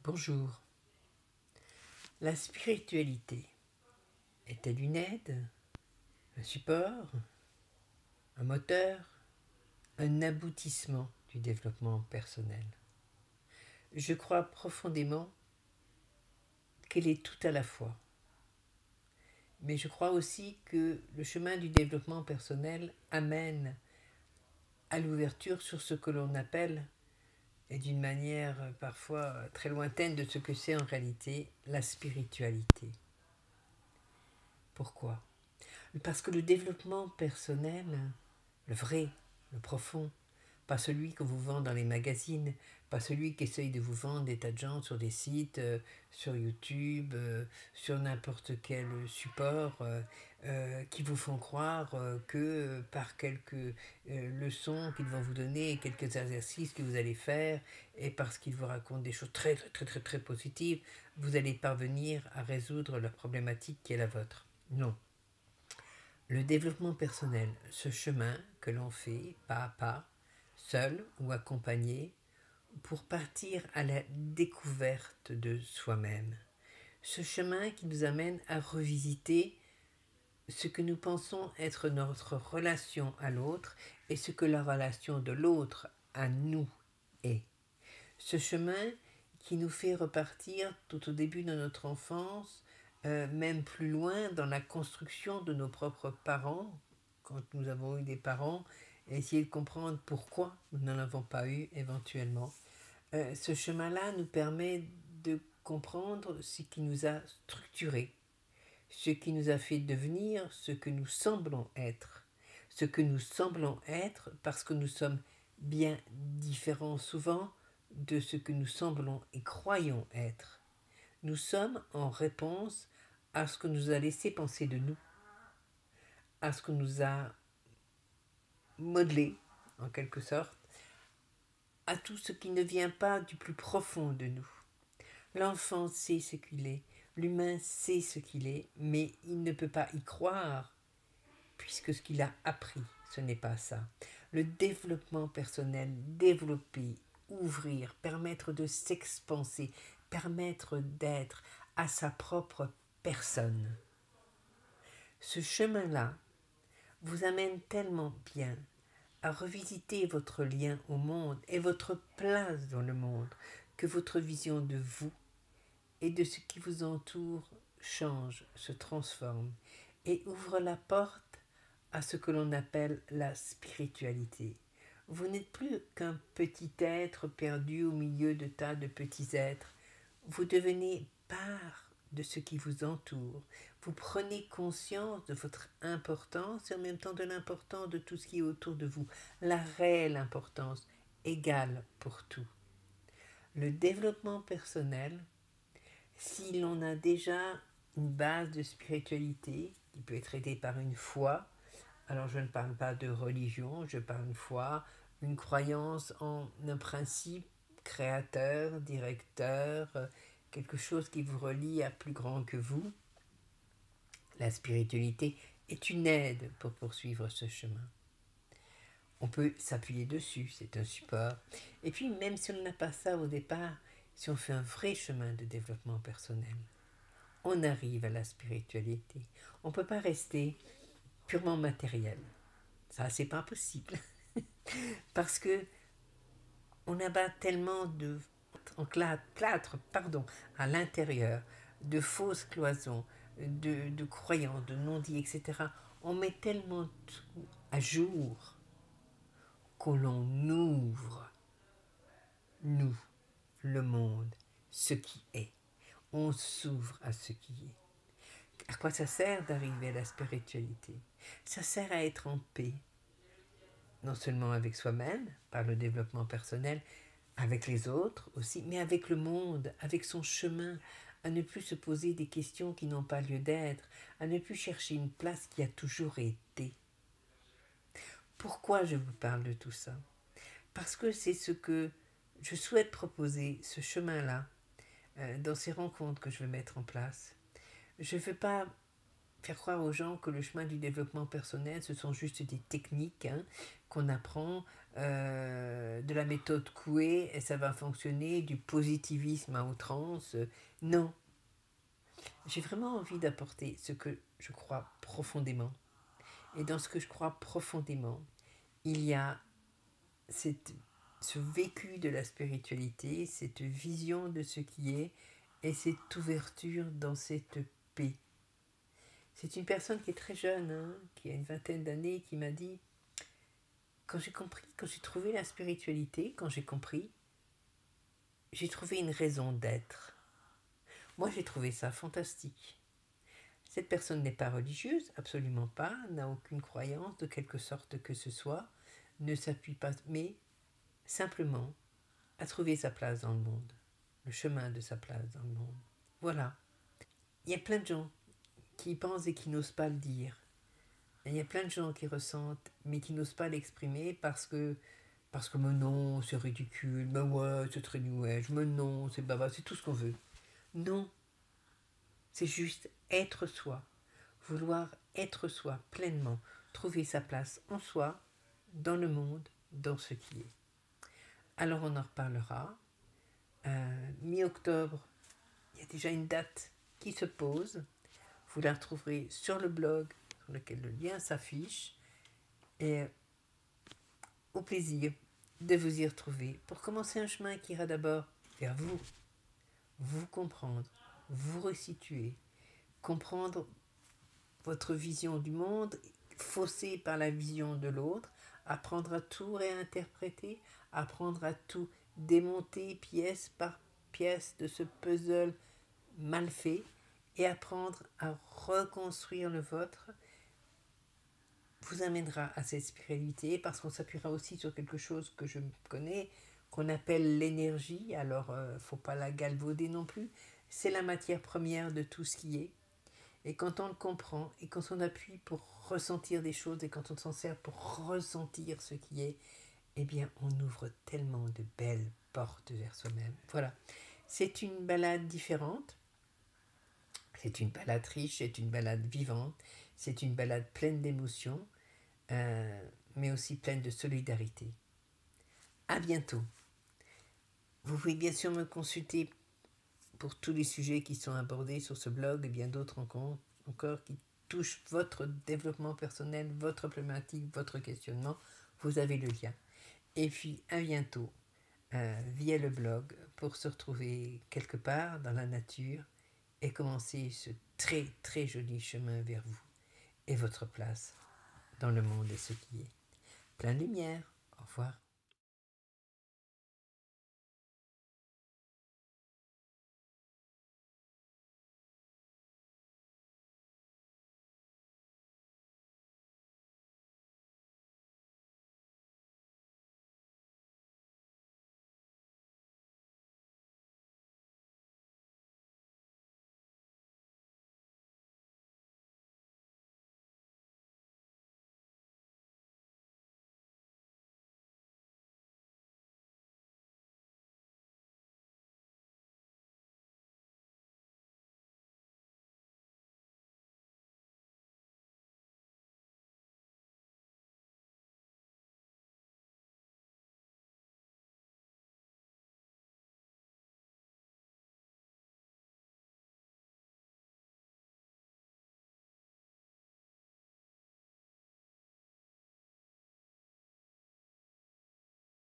Bonjour. La spiritualité est-elle une aide, un support, un moteur, un aboutissement du développement personnel? Je crois profondément qu'elle est tout à la fois. Mais je crois aussi que le chemin du développement personnel amène à l'ouverture sur ce que l'on appelle, et d'une manière parfois très lointaine de ce que c'est en réalité, la spiritualité. Pourquoi ? Parce que le développement personnel, le vrai, le profond, pas celui que vous vendez dans les magazines, pas celui qui essaye de vous vendre des tas de gens sur des sites, sur YouTube, sur n'importe quel support, qui vous font croire que par quelques leçons qu'ils vont vous donner, quelques exercices que vous allez faire, et parce qu'ils vous racontent des choses très très très très très positives, vous allez parvenir à résoudre la problématique qui est la vôtre. Non. Le développement personnel, ce chemin que l'on fait pas à pas, seul ou accompagné, pour partir à la découverte de soi-même. Ce chemin qui nous amène à revisiter ce que nous pensons être notre relation à l'autre et ce que la relation de l'autre à nous est. Ce chemin qui nous fait repartir tout au début de notre enfance, même plus loin dans la construction de nos propres parents, quand nous avons eu des parents, et essayer de comprendre pourquoi nous n'en avons pas eu éventuellement. Ce chemin-là nous permet de comprendre ce qui nous a structurés, ce qui nous a fait devenir ce que nous semblons être. Ce que nous semblons être parce que nous sommes bien différents souvent de ce que nous semblons et croyons être. Nous sommes en réponse à ce que nous a laissé penser de nous, à ce que nous a modelé, en quelque sorte, à tout ce qui ne vient pas du plus profond de nous. L'enfant sait ce qu'il est, l'humain sait ce qu'il est, mais il ne peut pas y croire, puisque ce qu'il a appris, ce n'est pas ça. Le développement personnel, développer, ouvrir, permettre de s'expanser, permettre d'être à sa propre personne. Ce chemin-là vous amène tellement bien à revisiter votre lien au monde et votre place dans le monde, que votre vision de vous et de ce qui vous entoure change, se transforme et ouvre la porte à ce que l'on appelle la spiritualité. Vous n'êtes plus qu'un petit être perdu au milieu de tas de petits êtres. Vous devenez part de ce qui vous entoure. Vous prenez conscience de votre importance et en même temps de l'importance de tout ce qui est autour de vous. La réelle importance égale pour tout. Le développement personnel, si l'on a déjà une base de spiritualité qui peut être aidée par une foi, alors je ne parle pas de religion, je parle de foi, une croyance en un principe créateur, directeur, quelque chose qui vous relie à plus grand que vous. La spiritualité est une aide pour poursuivre ce chemin. On peut s'appuyer dessus, c'est un support. Et puis même si on n'a pas ça au départ, si on fait un vrai chemin de développement personnel, on arrive à la spiritualité. On ne peut pas rester purement matériel. Ça, c'est pas possible. Parce que on abat tellement de plâtre, à l'intérieur, de fausses cloisons, de croyances, de non-dits, etc. On met tellement tout à jour qu'on l'on ouvre, nous, le monde, ce qui est. On s'ouvre à ce qui est. À quoi ça sert d'arriver à la spiritualité? Ça sert à être en paix, non seulement avec soi-même, par le développement personnel, avec les autres aussi, mais avec le monde, avec son chemin, à ne plus se poser des questions qui n'ont pas lieu d'être, à ne plus chercher une place qui a toujours été. Pourquoi je vous parle de tout ça? Parce que c'est ce que je souhaite proposer, ce chemin-là, dans ces rencontres que je veux mettre en place. Je ne veux pas faire croire aux gens que le chemin du développement personnel, ce sont juste des techniques qu'on apprend, de la méthode Coué, et ça va fonctionner, du positivisme à outrance. Non, j'ai vraiment envie d'apporter ce que je crois profondément. Et dans ce que je crois profondément, il y a ce vécu de la spiritualité, cette vision de ce qui est, et cette ouverture dans cette paix. C'est une personne qui est très jeune, qui a une vingtaine d'années, qui m'a dit, quand j'ai compris, quand j'ai trouvé la spiritualité, quand j'ai compris, j'ai trouvé une raison d'être. Moi, j'ai trouvé ça fantastique. Cette personne n'est pas religieuse, absolument pas, n'a aucune croyance de quelque sorte que ce soit, ne s'appuie pas, mais simplement a trouvé sa place dans le monde, le chemin de sa place dans le monde. Voilà. Il y a plein de gens qui pensent et qui n'osent pas le dire. Il y a plein de gens qui ressentent, mais qui n'osent pas l'exprimer parce que mais non, c'est ridicule, mais ouais, c'est très new age, mais non, c'est baba, c'est tout ce qu'on veut. Non, c'est juste être soi, vouloir être soi pleinement, trouver sa place en soi, dans le monde, dans ce qui est. Alors on en reparlera. Mi-octobre, il y a déjà une date qui se pose. Vous la retrouverez sur le blog sur lequel le lien s'affiche. Et au plaisir de vous y retrouver pour commencer un chemin qui ira d'abord vers vous, vous comprendre, vous resituer, comprendre votre vision du monde faussée par la vision de l'autre, apprendre à tout réinterpréter, apprendre à tout démonter pièce par pièce de ce puzzle mal fait et apprendre à reconstruire le vôtre vous amènera à cette spiritualité parce qu'on s'appuiera aussi sur quelque chose que je connais, qu'on appelle l'énergie. Alors, faut pas la galvauder non plus. C'est la matière première de tout ce qui est. Et quand on le comprend et quand on appuie pour ressentir des choses et quand on s'en sert pour ressentir ce qui est, eh bien, on ouvre tellement de belles portes vers soi-même. Voilà. C'est une balade différente. C'est une balade riche, c'est une balade vivante, c'est une balade pleine d'émotions, mais aussi pleine de solidarité. À bientôt. Vous pouvez bien sûr me consulter pour tous les sujets qui sont abordés sur ce blog et bien d'autres encore qui touchent votre développement personnel, votre problématique, votre questionnement. Vous avez le lien. Et puis à bientôt via le blog pour se retrouver quelque part dans la nature et commencer ce très très joli chemin vers vous et votre place dans le monde et ce qui est. Plein de lumière. Au revoir.